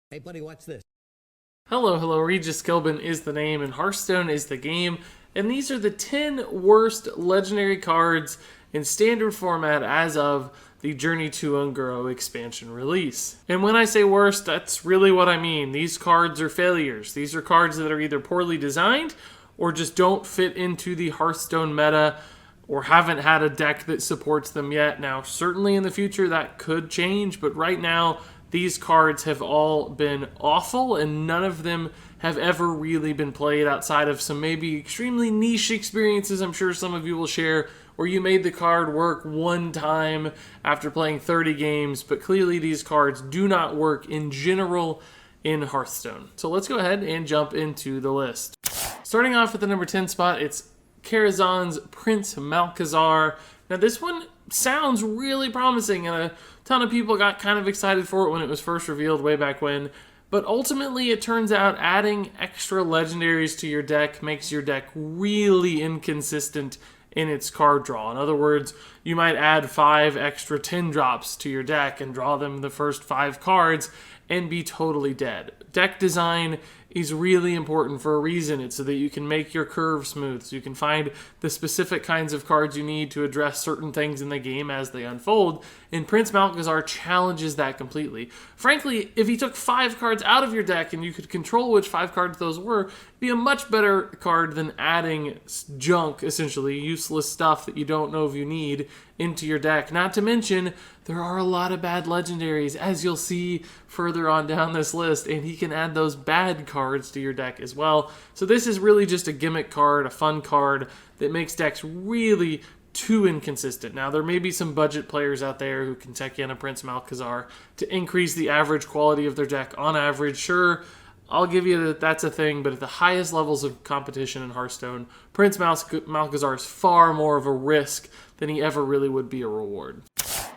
Hey, buddy, watch this. Hello, Regis Kilbin is the name, and Hearthstone is the game, and these are the 10 worst legendary cards in standard format as of the Journey to Unguro expansion release. And when I say worst, that's really what I mean. These cards are failures. These are cards that are either poorly designed or just don't fit into the Hearthstone meta or haven't had a deck that supports them yet. Now, certainly in the future that could change, but right now these cards have all been awful, and none of them have ever really been played outside of some maybe extremely niche experiences I'm sure some of you will share, where you made the card work one time after playing 30 games, but clearly these cards do not work in general in Hearthstone. So let's go ahead and jump into the list. Starting off at the number 10 spot, it's Karazhan's Prince Malchezaar. Now this one sounds really promising, and a ton of people got kind of excited for it when it was first revealed way back when. But ultimately, it turns out adding extra legendaries to your deck makes your deck really inconsistent in its card draw. In other words, you might add 5 extra 10 drops to your deck and draw them the first 5 cards and be totally dead. Deck design is really important for a reason. It's so that you can make your curve smooth, so you can find the specific kinds of cards you need to address certain things in the game as they unfold, and Prince Malchezaar challenges that completely. Frankly, if he took 5 cards out of your deck and you could control which 5 cards those were, it'd be a much better card than adding junk, essentially, useless stuff that you don't know if you need, into your deck. Not to mention, there are a lot of bad legendaries, as you'll see further on down this list, and he can add those bad cards to your deck as well. So this is really just a gimmick card, a fun card that makes decks really too inconsistent. Now, there may be some budget players out there who can tech in a Prince Malchezaar to increase the average quality of their deck on average. Sure, I'll give you that that's a thing, but at the highest levels of competition in Hearthstone, Prince Malchezaar is far more of a risk than he ever really would be a reward.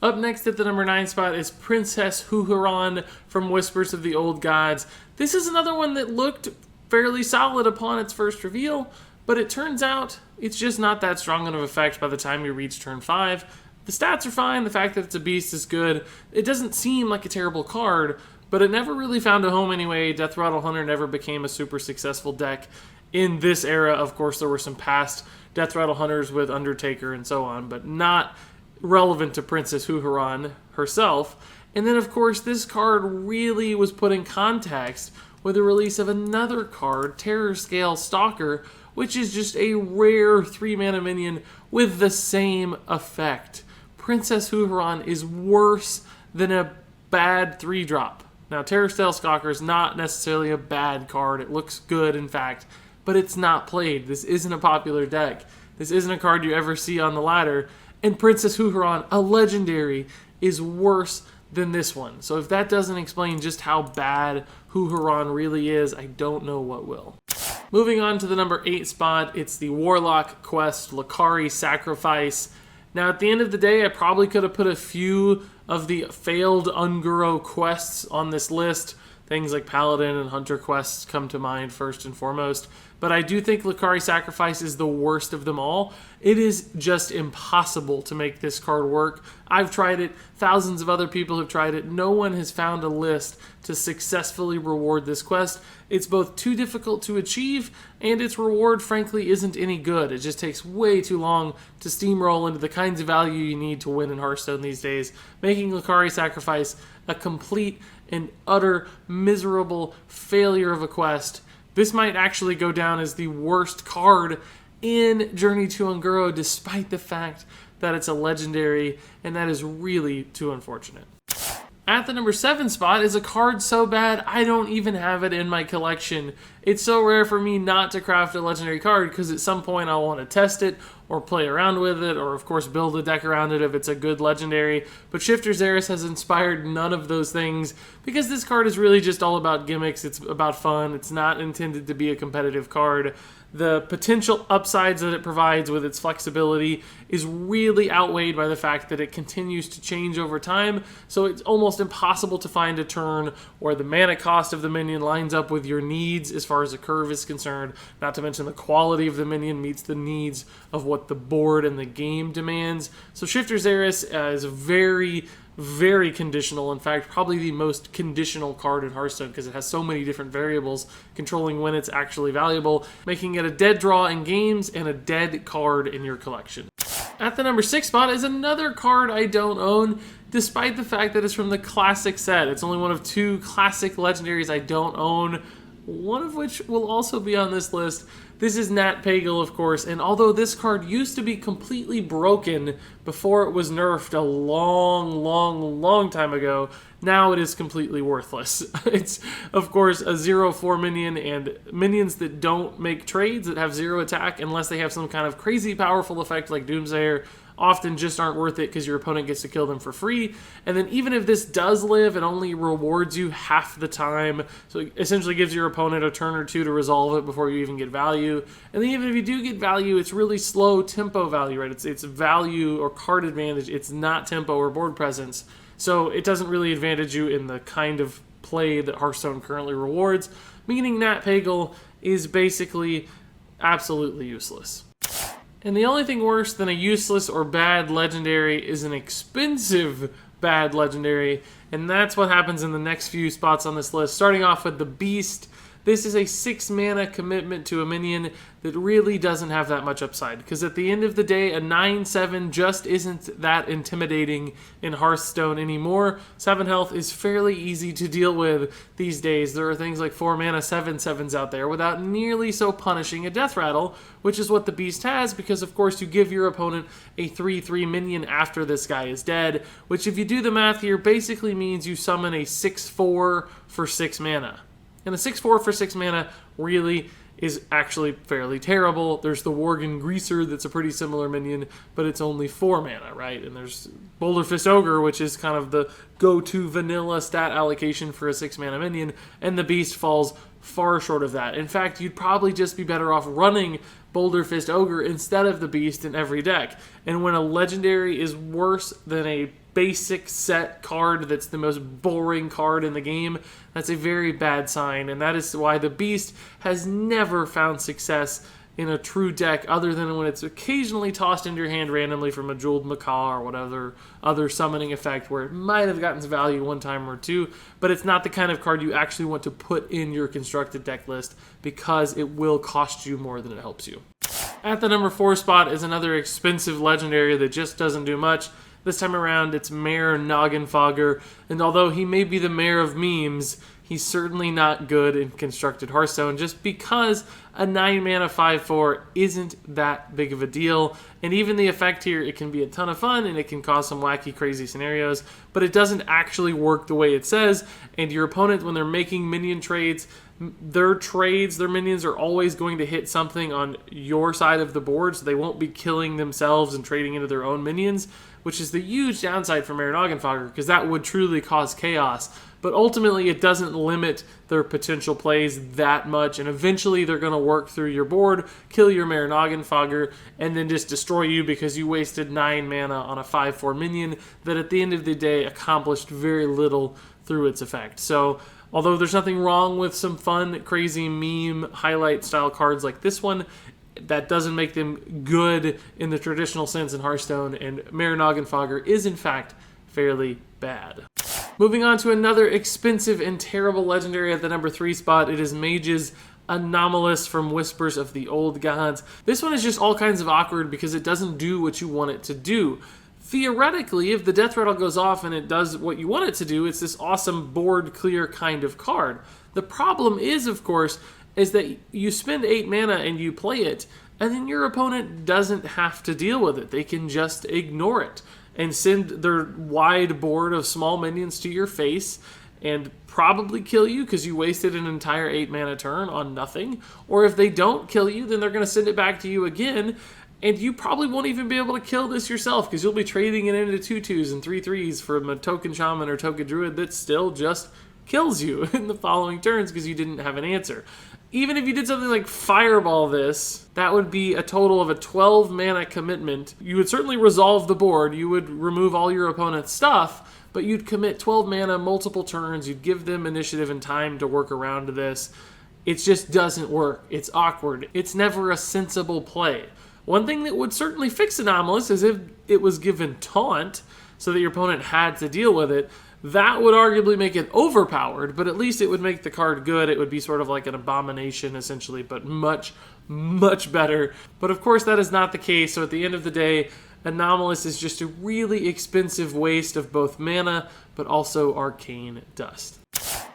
Up next at the number 9 spot is Princess Huhuran from Whispers of the Old Gods. This is another one that looked fairly solid upon its first reveal, but it turns out it's just not that strong of an effect by the time you reach turn 5. The stats are fine, the fact that it's a beast is good. It doesn't seem like a terrible card, but it never really found a home anyway. Death Rattle Hunter never became a super successful deck in this era. Of course, there were some past Death Rattle Hunters with Undertaker and so on, but not relevant to Princess Huhuran herself. And then, of course, this card really was put in context with the release of another card, Terror Scale Stalker, which is just a rare 3-mana minion with the same effect. Princess Huhuran is worse than a bad 3-drop. Now, Terror Scale Stalker is not necessarily a bad card. It looks good, in fact, but it's not played. This isn't a popular deck. This isn't a card you ever see on the ladder. And Princess Huhuran, a legendary, is worse than this one. So if that doesn't explain just how bad Huhuran really is, I don't know what will. Moving on to the number 8 spot, it's the Warlock quest, Licari Sacrifice. Now, at the end of the day, I probably could have put a few of the failed Unguro quests on this list. Things like Paladin and Hunter quests come to mind first and foremost. But I do think Licari Sacrifice is the worst of them all. It is just impossible to make this card work. I've tried it. Thousands of other people have tried it. No one has found a list to successfully reward this quest. It's both too difficult to achieve, and its reward, frankly, isn't any good. It just takes way too long to steamroll into the kinds of value you need to win in Hearthstone these days, making Licari Sacrifice a complete and utter miserable failure of a quest. This might actually go down as the worst card in Journey to Unguro, despite the fact that it's a legendary, and that is really too unfortunate. At the number 7 spot is a card so bad I don't even have it in my collection. It's so rare for me not to craft a legendary card because at some point I'll want to test it or play around with it or of course build a deck around it if it's a good legendary. But Shifter Xeris has inspired none of those things because this card is really just all about gimmicks. It's about fun. It's not intended to be a competitive card. The potential upsides that it provides with its flexibility is really outweighed by the fact that it continues to change over time, so it's almost impossible to find a turn where the mana cost of the minion lines up with your needs as far as the curve is concerned, not to mention the quality of the minion meets the needs of what the board and the game demands. So Shifter Xeris is very very conditional. In fact, probably the most conditional card in Hearthstone because it has so many different variables controlling when it's actually valuable, making it a dead draw in games and a dead card in your collection. At the number 6 spot is another card I don't own, despite the fact that it's from the classic set. It's only one of 2 classic legendaries I don't own, one of which will also be on this list. This is Nat Pagle, of course, and although this card used to be completely broken before it was nerfed a long time ago, now it is completely worthless. It's, of course, a 0/4 minion, and minions that don't make trades, that have 0 attack, unless they have some kind of crazy powerful effect like Doomsayer, often just aren't worth it because your opponent gets to kill them for free. And then even if this does live, it only rewards you half the time. So it essentially gives your opponent a turn or 2 to resolve it before you even get value. And then even if you do get value, it's really slow tempo value, right? It's value or card advantage. It's not tempo or board presence. So it doesn't really advantage you in the kind of play that Hearthstone currently rewards, meaning Nat Pagle is basically absolutely useless. And the only thing worse than a useless or bad legendary is an expensive bad legendary, and that's what happens in the next few spots on this list. Starting off with the Beast. This is a 6 mana commitment to a minion that really doesn't have that much upside, because at the end of the day, a 9/7 just isn't that intimidating in Hearthstone anymore. 7 health is fairly easy to deal with these days. There are things like 4 mana 7/7s out there without nearly so punishing a death rattle, which is what the Beast has, because of course you give your opponent a 3/3 minion after this guy is dead, which if you do the math here basically means you summon a 6/4 for 6 mana. And a 6/4 for 6 mana really is actually fairly terrible. There's the Worgen Greaser that's a pretty similar minion, but it's only 4 mana, right? And there's Boulder Fist Ogre, which is kind of the go-to vanilla stat allocation for a 6 mana minion, and the Beast falls far short of that. In fact, you'd probably just be better off running Boulder Fist Ogre instead of the Beast in every deck. And when a legendary is worse than a basic set card that's the most boring card in the game, that's a very bad sign, and that is why the Beast has never found success in a true deck other than when it's occasionally tossed into your hand randomly from a Jeweled Macaw or whatever other summoning effect where it might have gotten value one time or two, but it's not the kind of card you actually want to put in your constructed deck list because it will cost you more than it helps you. At the number 4 spot is another expensive legendary that just doesn't do much. This time around, it's Mayor Noggenfogger, and although he may be the mayor of memes, he's certainly not good in constructed Hearthstone just because a 9 mana 5/4 isn't that big of a deal. And even the effect here, it can be a ton of fun and it can cause some wacky, crazy scenarios, but it doesn't actually work the way it says. And your opponent, when they're making minion trades, their minions are always going to hit something on your side of the board, so they won't be killing themselves and trading into their own minions, which is the huge downside for Mayor Noggenfogger, because that would truly cause chaos. But ultimately, it doesn't limit their potential plays that much, and eventually they're going to work through your board, kill your Mayor Noggenfogger, and then just destroy you because you wasted 9 mana on a 5/4 minion that at the end of the day accomplished very little through its effect. So although there's nothing wrong with some fun, crazy meme highlight style cards like this one, that doesn't make them good in the traditional sense in Hearthstone, and Mayor Noggenfogger is in fact fairly bad. Moving on to another expensive and terrible legendary at the number 3 spot, it is Mage's Anomalous from Whispers of the Old Gods. This one is just all kinds of awkward because it doesn't do what you want it to do. Theoretically, if the death rattle goes off and it does what you want it to do, it's this awesome board clear kind of card. The problem is, of course, is that you spend 8 mana and you play it, and then your opponent doesn't have to deal with it. They can just ignore it and send their wide board of small minions to your face and probably kill you because you wasted an entire 8 mana turn on nothing. Or if they don't kill you, then they're going to send it back to you again, and you probably won't even be able to kill this yourself because you'll be trading it into 2/2s and 3/3s from a token shaman or token druid that still just kills you in the following turns because you didn't have an answer. Even if you did something like Fireball this, that would be a total of a 12 mana commitment. You would certainly resolve the board, you would remove all your opponent's stuff, but you'd commit 12 mana multiple turns, you'd give them initiative and time to work around this. It just doesn't work. It's awkward. It's never a sensible play. One thing that would certainly fix Anomalous is if it was given Taunt, so that your opponent had to deal with it, that would arguably make it overpowered, but at least it would make the card good. It would be sort of like an abomination, essentially, but much, much better. But of course, that is not the case, so at the end of the day, Anomalous is just a really expensive waste of both mana, but also arcane dust.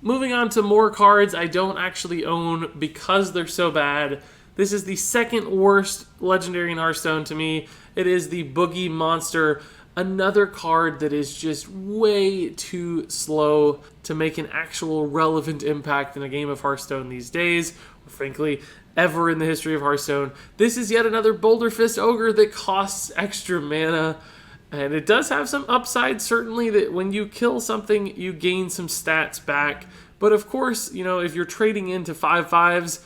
Moving on to more cards I don't actually own because they're so bad. This is the second worst legendary in Hearthstone to me. It is the Boogie Monster. Another card that is just way too slow to make an actual relevant impact in a game of Hearthstone these days, or frankly, ever in the history of Hearthstone. This is yet another Boulder Fist Ogre that costs extra mana, and it does have some upside, certainly, that when you kill something, you gain some stats back. But of course, you know, if you're trading into 5/5s,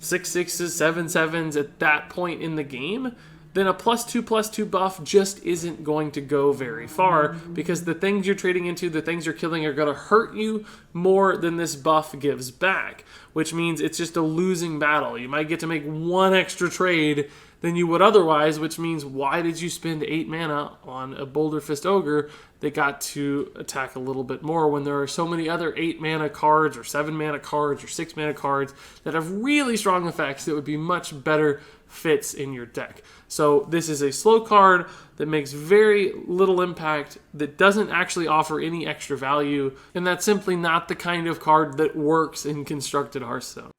6/6s, 7/7s at that point in the game, then a +2/+2 buff just isn't going to go very far, because the things you're trading into, the things you're killing, are going to hurt you more than this buff gives back, which means it's just a losing battle. You might get to make one extra trade than you would otherwise, which means why did you spend 8 mana on a Boulder Fist Ogre that got to attack a little bit more when there are so many other 8 mana cards or 7 mana cards or 6 mana cards that have really strong effects that would be much better fits in your deck. So this is a slow card that makes very little impact, that doesn't actually offer any extra value, and that's simply not the kind of card that works in constructed Hearthstone.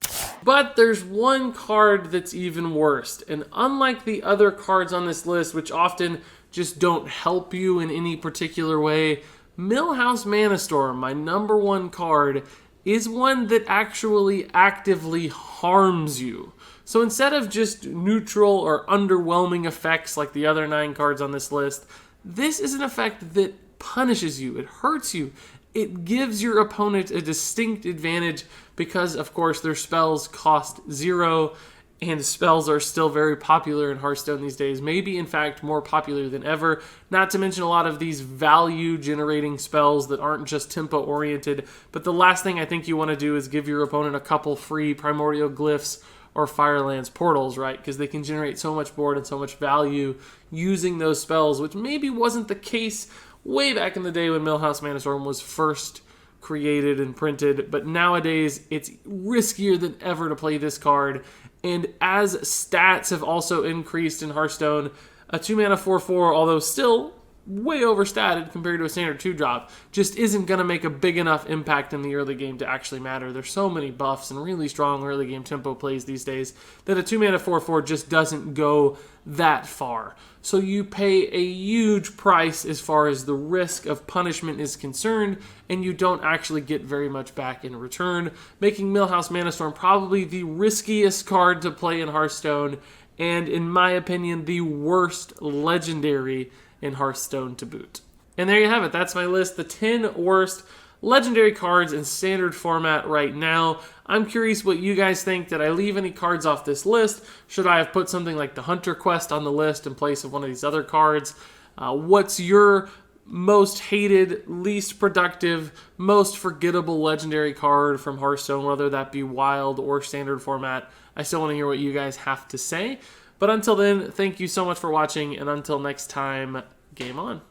But there's one card that's even worse, and unlike the other cards on this list, which often just don't help you in any particular way, Millhouse Manastorm, my number one card, is one that actually actively harms you. So instead of just neutral or underwhelming effects like the other 9 cards on this list, this is an effect that punishes you. It hurts you. It gives your opponent a distinct advantage because, of course, their spells cost 0, and spells are still very popular in Hearthstone these days. Maybe, in fact, more popular than ever. Not to mention a lot of these value-generating spells that aren't just tempo-oriented. But the last thing I think you want to do is give your opponent a couple free Primordial Glyphs or Firelands portals, right? Because they can generate so much board and so much value using those spells, which maybe wasn't the case way back in the day when Millhouse Manastorm was first created and printed, but nowadays it's riskier than ever to play this card. And as stats have also increased in Hearthstone, a 2-mana 4/4, although still way overstated compared to a standard 2-drop, just isn't going to make a big enough impact in the early game to actually matter. There's so many buffs and really strong early game tempo plays these days that a 2-mana 4/4 just doesn't go that far. So you pay a huge price as far as the risk of punishment is concerned, and you don't actually get very much back in return, making Millhouse Manastorm probably the riskiest card to play in Hearthstone, and in my opinion, the worst legendary in Hearthstone to boot. And there you have it. That's my list. The 10 worst legendary cards in standard format right now. I'm curious what you guys think. Did I leave any cards off this list? Should I have put something like the Hunter Quest on the list in place of one of these other cards? What's your most hated, least productive, most forgettable legendary card from Hearthstone, whether that be wild or standard format? I still want to hear what you guys have to say. But until then, thank you so much for watching, and until next time, game on.